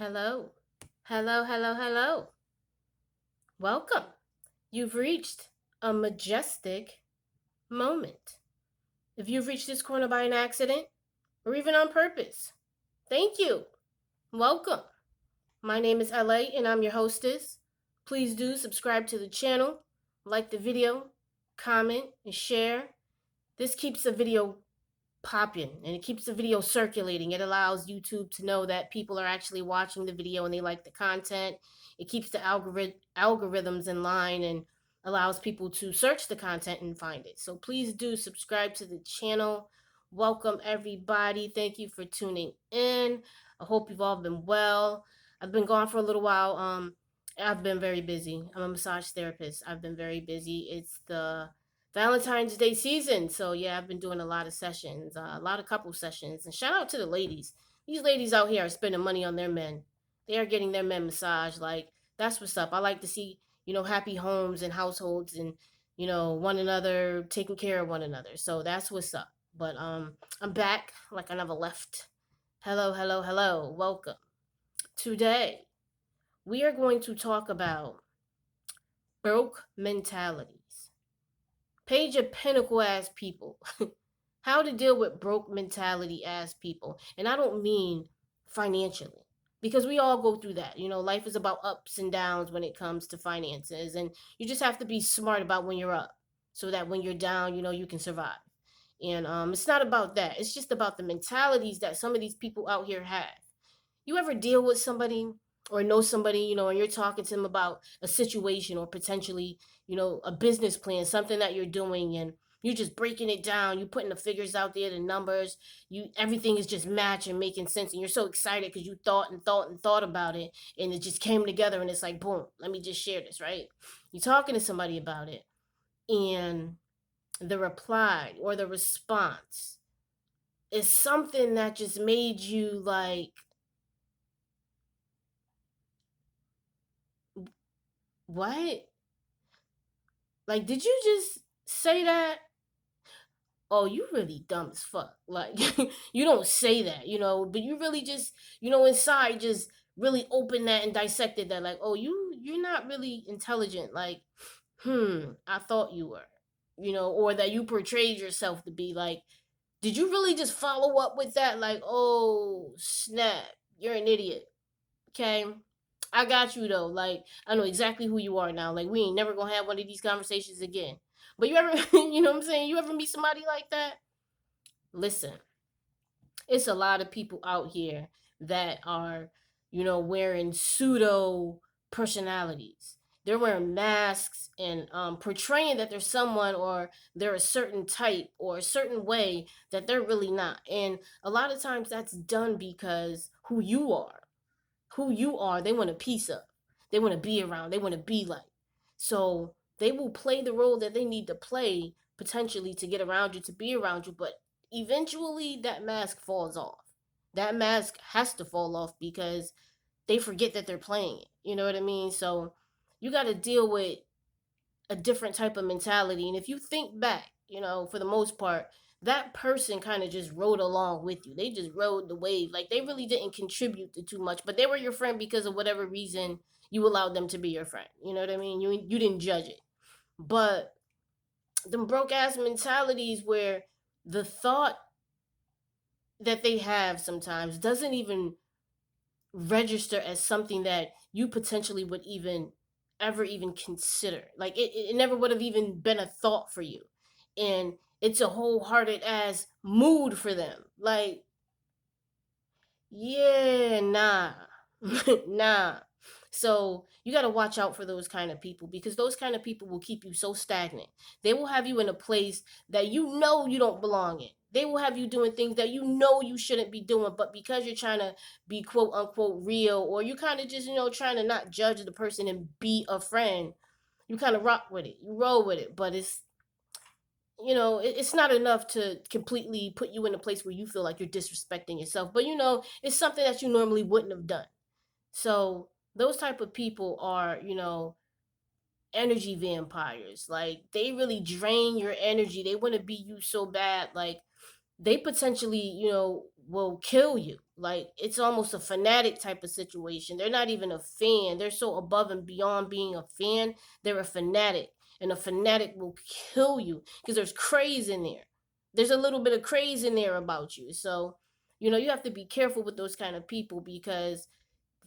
Hello. Hello, hello, hello. Welcome. You've reached a majestic moment. If you've reached this corner by an accident or even on purpose, thank you. Welcome. My name is L.A and I'm your hostess. Please do subscribe to the channel, like the video, comment, and share. This keeps the video popping and it keeps the video circulating. It allows YouTube to know that people are actually watching the video and they like the content. It keeps the algorithms in line and allows people to search the content and find it. So please do subscribe to the channel. Welcome everybody. Thank you for tuning in. I hope you've all been well. I've been gone for a little while. I've been very busy. I'm a massage therapist. I've been very busy. It's the Valentine's Day season. So yeah, I've been doing a lot of sessions, a lot of couple sessions. And shout out to the ladies. These ladies out here are spending money on their men. They are getting their men massaged. Like that's what's up. I like to see, happy homes and households and, one another taking care of one another. So that's what's up. But I'm back like I never left. Hello, hello, hello. Welcome. Today, we are going to talk about broke mentalities. Page of Pentacle ass people. How to deal with broke mentality ass people. And I don't mean financially. Because we all go through that. Life is about ups and downs when it comes to finances. And you just have to be smart about when you're up. So that when you're down, you can survive. And it's not about that. It's just about the mentalities that some of these people out here have. You ever deal with somebody or know somebody, and you're talking to them about a situation or potentially, a business plan, something that you're doing, and you're just breaking it down, you're putting the figures out there, the numbers, everything is just matching, making sense, and you're so excited because you thought and thought and thought about it, and it just came together, and it's like, boom, let me just share this, right? You're talking to somebody about it, and the reply or the response is something that just made you like, what? Like, did you just say that? Oh, you really dumb as fuck. Like, you don't say that, but you really just, inside just really open that and dissected that. Like, oh, you're not really intelligent. Like, I thought you were, or that you portrayed yourself to be. Like, did you really just follow up with that? Like, oh, snap, you're an idiot. Okay. I got you though. Like, I know exactly who you are now. Like, we ain't never gonna have one of these conversations again. But you ever, you know what I'm saying? You ever meet somebody like that? Listen, it's a lot of people out here that are, wearing pseudo personalities. They're wearing masks and portraying that they're someone or they're a certain type or a certain way that they're really not. And a lot of times that's done because who you are, they want a piece of. They want to be around. They want to be like. So they will play the role that they need to play potentially to get around you, to be around you. But eventually that mask falls off. That mask has to fall off because they forget that they're playing it. You know what I mean? So you got to deal with a different type of mentality. And if you think back, for the most part, that person kind of just rode along with you. They just rode the wave. Like they really didn't contribute to too much, but they were your friend because of whatever reason you allowed them to be your friend. You know what I mean? You didn't judge it. But them broke ass mentalities where the thought that they have sometimes doesn't even register as something that you potentially would even ever even consider. Like it never would have even been a thought for you. And it's a wholehearted ass mood for them. Like, yeah, nah. Nah. So you got to watch out for those kind of people because those kind of people will keep you so stagnant. They will have you in a place that you know you don't belong in. They will have you doing things that you know you shouldn't be doing, but because you're trying to be quote unquote real, or you kind of just, trying to not judge the person and be a friend, you kind of rock with it. You roll with it, but it's not enough to completely put you in a place where you feel like you're disrespecting yourself. But it's something that you normally wouldn't have done. So those type of people are, energy vampires. Like they really drain your energy. They want to be you so bad. Like they potentially, will kill you. Like, it's almost a fanatic type of situation. They're not even a fan. They're so above and beyond being a fan. They're a fanatic. And a fanatic will kill you because there's craze in there. There's a little bit of craze in there about you. So, you have to be careful with those kind of people because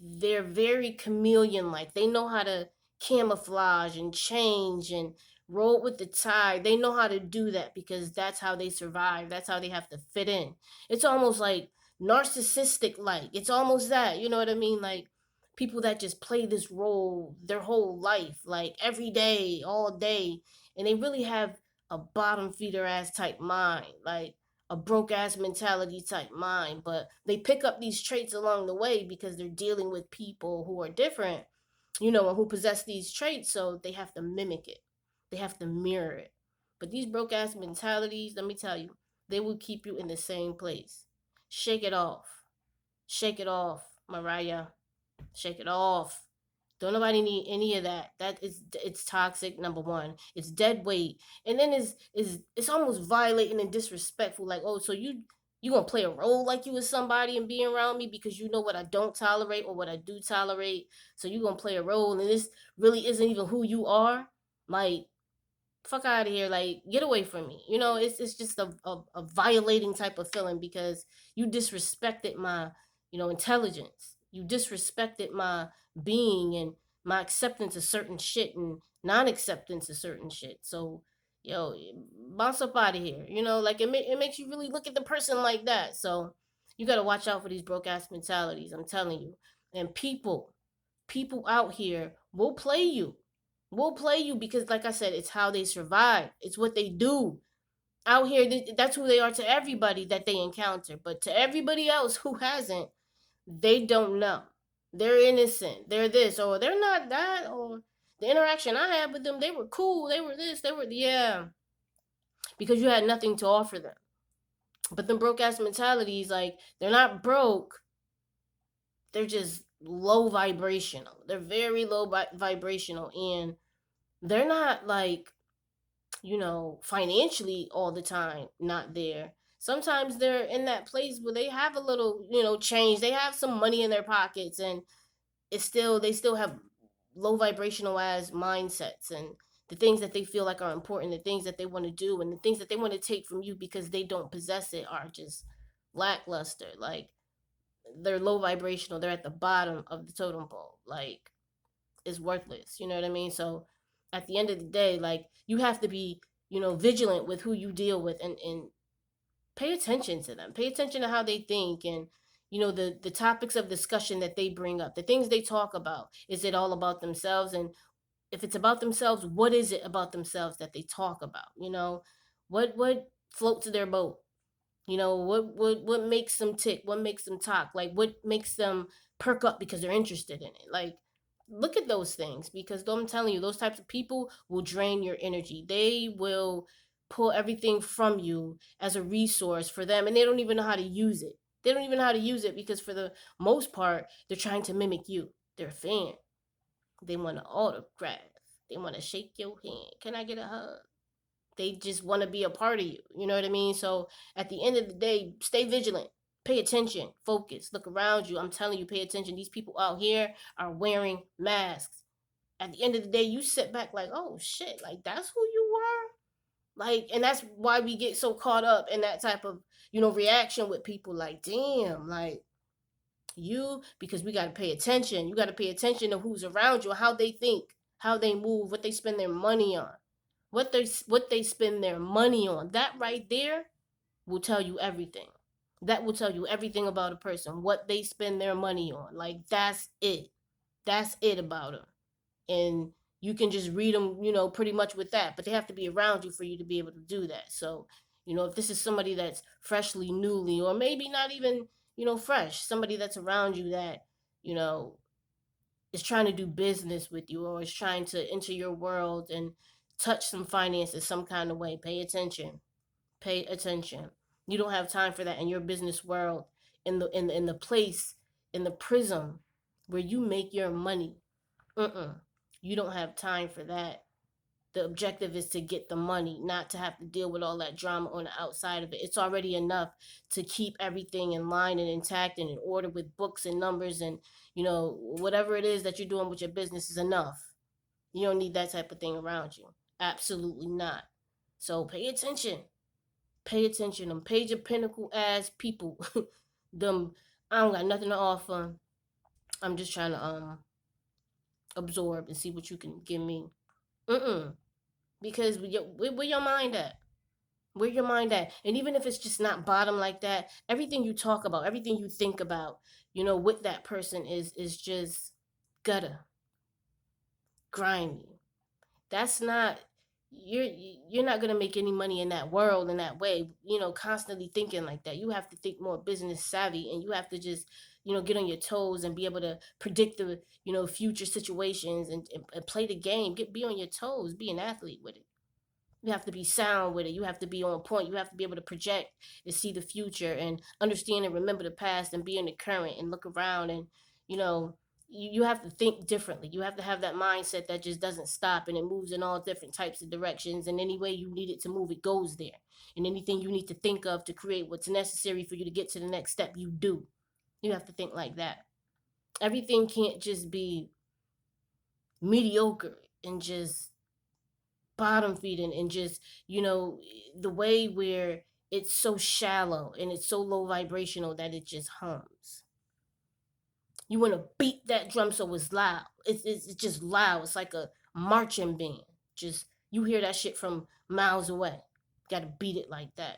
they're very chameleon like. They know how to camouflage and change and roll with the tide. They know how to do that because that's how they survive. That's how they have to fit in. It's almost like narcissistic like. It's almost that, you know what I mean? Like people that just play this role their whole life, like every day, all day, and they really have a bottom feeder ass type mind. Like a broke ass mentality type mind, but they pick up these traits along the way because they're dealing with people who are different, and who possess these traits, so they have to mimic it. They have to mirror it. But these broke ass mentalities, let me tell you, they will keep you in the same place. Shake it off. Shake it off, Mariah. Shake it off. Don't nobody need any of that. It's toxic. Number one, it's dead weight, and then it's almost violating and disrespectful. Like, oh, so you gonna play a role like you was somebody and being around me because you know what I don't tolerate or what I do tolerate. So you gonna play a role, and this really isn't even who you are. Like, fuck out of here, like get away from me. It's just a violating type of feeling because you disrespected my intelligence, you disrespected my being and my acceptance of certain shit and non-acceptance of certain shit. So yo, bounce up out of here. Like it makes you really look at the person like that. So you got to watch out for these broke ass mentalities, I'm telling you. And people out here will play you. Will play you because, like I said, it's how they survive. It's what they do out here. That's who they are to everybody that they encounter. But to everybody else who hasn't, they don't know. They're innocent. They're this or they're not that. Or the interaction I had with them, they were cool. They were this. They were yeah. Because you had nothing to offer them. But the broke ass mentalities, like they're not broke. They're just low vibrational. They're very low vibrational, and they're not like financially all the time not there. Sometimes they're in that place where they have a little, change. They have some money in their pockets, and they still have low vibrational as mindsets and the things that they feel like are important, the things that they want to do, and the things that they want to take from you because they don't possess it are just lackluster. Like they're low vibrational. They're at the bottom of the totem pole. Like is worthless. You know what I mean? So at the end of the day, like you have to be, vigilant with who you deal with and pay attention to them. Pay attention to how they think and the topics of discussion that they bring up, the things they talk about. Is it all about themselves? And if it's about themselves, what is it about themselves that they talk about? What floats their boat? What makes them tick? What makes them talk? Like what makes them perk up because they're interested in it? Like look at those things because I'm telling you, those types of people will drain your energy. They will pull everything from you as a resource for them, and they don't even know how to use it. They don't even know how to use it because for the most part, they're trying to mimic you. They're a fan. They want an autograph. They want to shake your hand. Can I get a hug? They just want to be a part of you. You know what I mean? So at the end of the day, stay vigilant. Pay attention. Focus. Look around you. I'm telling you, pay attention. These people out here are wearing masks. At the end of the day, you sit back like, oh shit, like that's who you were? Like, and that's why we get so caught up in that type of, reaction with people like, damn, like because we got to pay attention. You got to pay attention to who's around you, how they think, how they move, what they spend their money on, what they spend their money on. That right there will tell you everything. That will tell you everything about a person, what they spend their money on. Like that's it. That's it about them. And you can just read them, pretty much with that. But they have to be around you for you to be able to do that. So, if this is somebody that's freshly, newly, or maybe not even, fresh, somebody that's around you that, you know, is trying to do business with you or is trying to enter your world and touch some finances some kind of way, pay attention. Pay attention. You don't have time for that in your business world, in the place, in the prism where you make your money. You don't have time for that. The objective is to get the money, not to have to deal with all that drama on the outside of it. It's already enough to keep everything in line and intact and in order with books and numbers and, whatever it is that you're doing with your business is enough. You don't need that type of thing around you. Absolutely not. So pay attention. Pay attention. Them page of pinnacle ass people. Them, I don't got nothing to offer. I'm just trying to absorb and see what you can give me. Because where your mind at? Where your mind at? And even if it's just not bottom like that, everything you talk about, everything you think about, with that person is just gutter, grimy. That's not you're not gonna make any money in that world in that way. Constantly thinking like that. You have to think more business savvy, and you have to just get on your toes and be able to predict the future situations and play the game. Be on your toes. Be an athlete with it. You have to be sound with it. You have to be on point. You have to be able to project and see the future and understand and remember the past and be in the current and look around and you know you have to think differently. You have to have that mindset that just doesn't stop and it moves in all different types of directions, and any way you need it to move, it goes there. And anything you need to think of to create what's necessary for you to get to the next step, you do. You have to think like that. Everything can't just be mediocre and just bottom feeding and just the way where it's so shallow and it's so low vibrational that it just hums. You want to beat that drum so it's loud. It's just loud. It's like a marching band. Just you hear that shit from miles away. Got to beat it like that.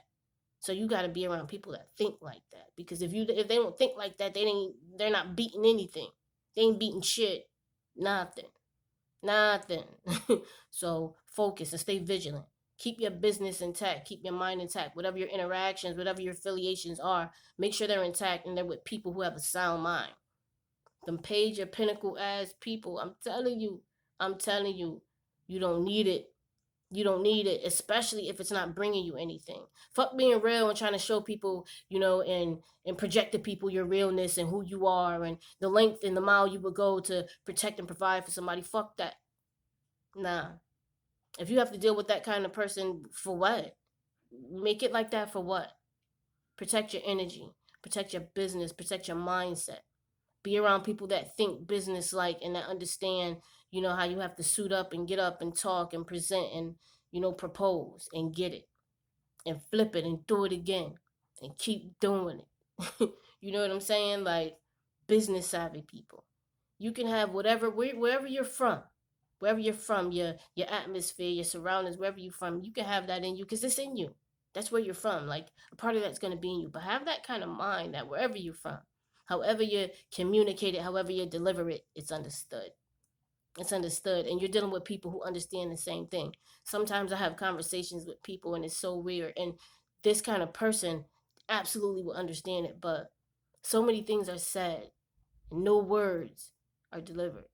So you got to be around people that think like that, because if they don't think like that, they're not beating anything. They ain't beating shit. Nothing. So focus and stay vigilant. Keep your business intact. Keep your mind intact. Whatever your interactions, whatever your affiliations are, make sure they're intact and they're with people who have a sound mind. Them page or pinnacle ass people. I'm telling you, you don't need it. You don't need it, especially if it's not bringing you anything. Fuck being real and trying to show people, and project to people your realness and who you are and the length and the mile you would go to protect and provide for somebody. Fuck that. Nah. If you have to deal with that kind of person, for what? Make it like that for what? Protect your energy, protect your business, protect your mindset. Be around people that think business like and that understand, how you have to suit up and talk and present and, propose and get it and flip it and do it again and keep doing it. You know what I'm saying? Like business savvy people. You can have wherever you're from, your atmosphere, your surroundings, wherever you're from, you can have that in you because it's in you. That's where you're from. Like a part of that's going to be in you. But have that kind of mind that wherever you're from, however you communicate it, however you deliver it, it's understood. It's understood. And you're dealing with people who understand the same thing. Sometimes I have conversations with people and it's so weird. And this kind of person absolutely will understand it. But so many things are said, and no words are delivered.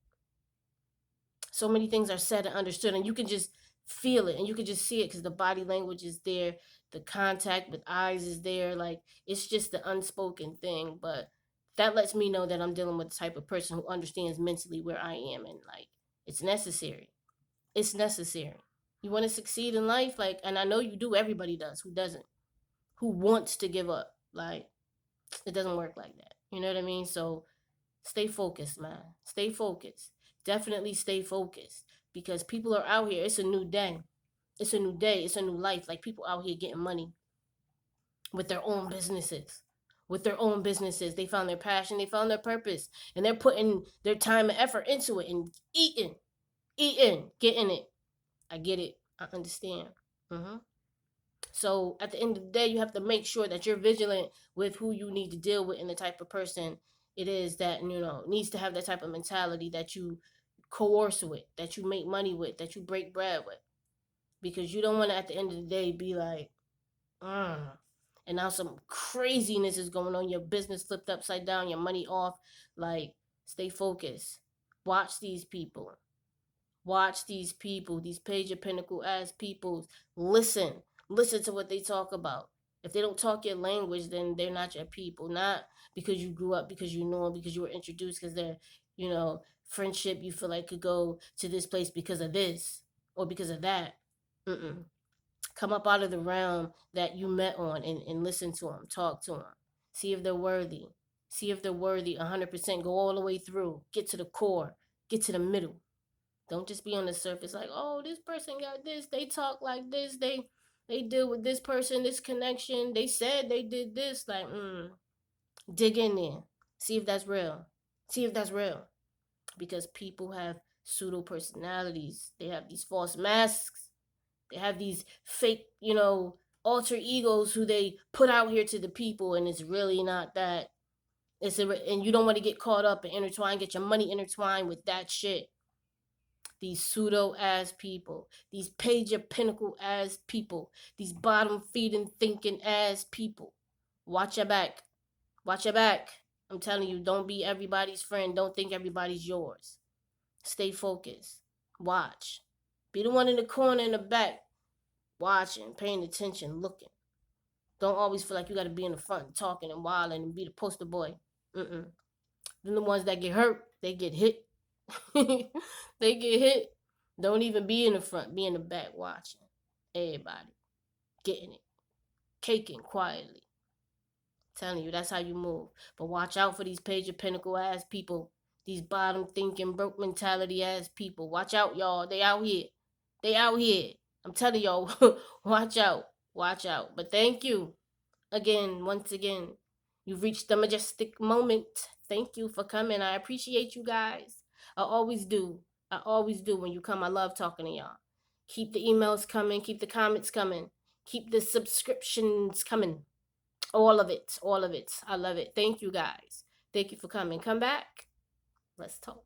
So many things are said and understood, and you can just feel it and you can just see it because the body language is there, the contact with eyes is there. Like it's just the unspoken thing, but that lets me know that I'm dealing with the type of person who understands mentally where I am, and like it's necessary. It's necessary. You want to succeed in life, like, and I know you do. Everybody does. Who doesn't? Who wants to give up? Like it doesn't work like that. You know what I mean? So stay focused, man. Stay focused. Definitely stay focused because people are out here. It's a new day. It's a new day. It's a new life. Like people out here getting money with their own businesses. With their own businesses. They found their passion. They found their purpose. And they're putting their time and effort into it and eating, getting it. I get it. I understand. So at the end of the day, you have to make sure that you're vigilant with who you need to deal with and the type of person it is that, needs to have that type of mentality that you coerce with, that you make money with, that you break bread with. Because you don't want to, at the end of the day, be like, and now some craziness is going on, your business flipped upside down, your money off. Like, stay focused. Watch these people. Watch these people, these page of pinnacle ass people. Listen to what they talk about. If they don't talk your language, then they're not your people. Not because you grew up, because you know them, because you were introduced, because they're, friendship you feel like could go to this place because of this. or because of that. Come up out of the realm that you met on and listen to them, talk to them. See if they're worthy. See if they're worthy 100%. Go all the way through. Get to the core. Get to the middle. Don't just be on the surface like, oh, this person got this. They talk like this. They deal with this person, this connection. They said they did this. Like, dig in there. See if that's real. See if that's real. Because people have pseudo personalities. They have these false masks. They have these fake, alter egos who they put out here to the people, and it's really not that. And you don't want to get caught up and intertwined, get your money intertwined with that shit. These pseudo ass people, these page of pinnacle ass people, these bottom feeding thinking ass people. Watch your back. Watch your back. I'm telling you, don't be everybody's friend. Don't think everybody's yours. Stay focused. Watch. Be the one in the corner in the back, watching, paying attention, looking. Don't always feel like you got to be in the front talking and wilding and be the poster boy. Then the ones that get hurt, they get hit. They get hit. Don't even be in the front. Be in the back watching. Everybody getting it. Caking quietly. Telling you, that's how you move. But watch out for these page of pinnacle ass people. These bottom thinking, broke mentality ass people. Watch out, y'all. They out here. They out here. I'm telling y'all, watch out. Watch out. But thank you. Again, once again, you've reached the majestic moment. Thank you for coming. I appreciate you guys. I always do. I always do when you come. I love talking to y'all. Keep the emails coming. Keep the comments coming. Keep the subscriptions coming. All of it. All of it. I love it. Thank you guys. Thank you for coming. Come back. Let's talk.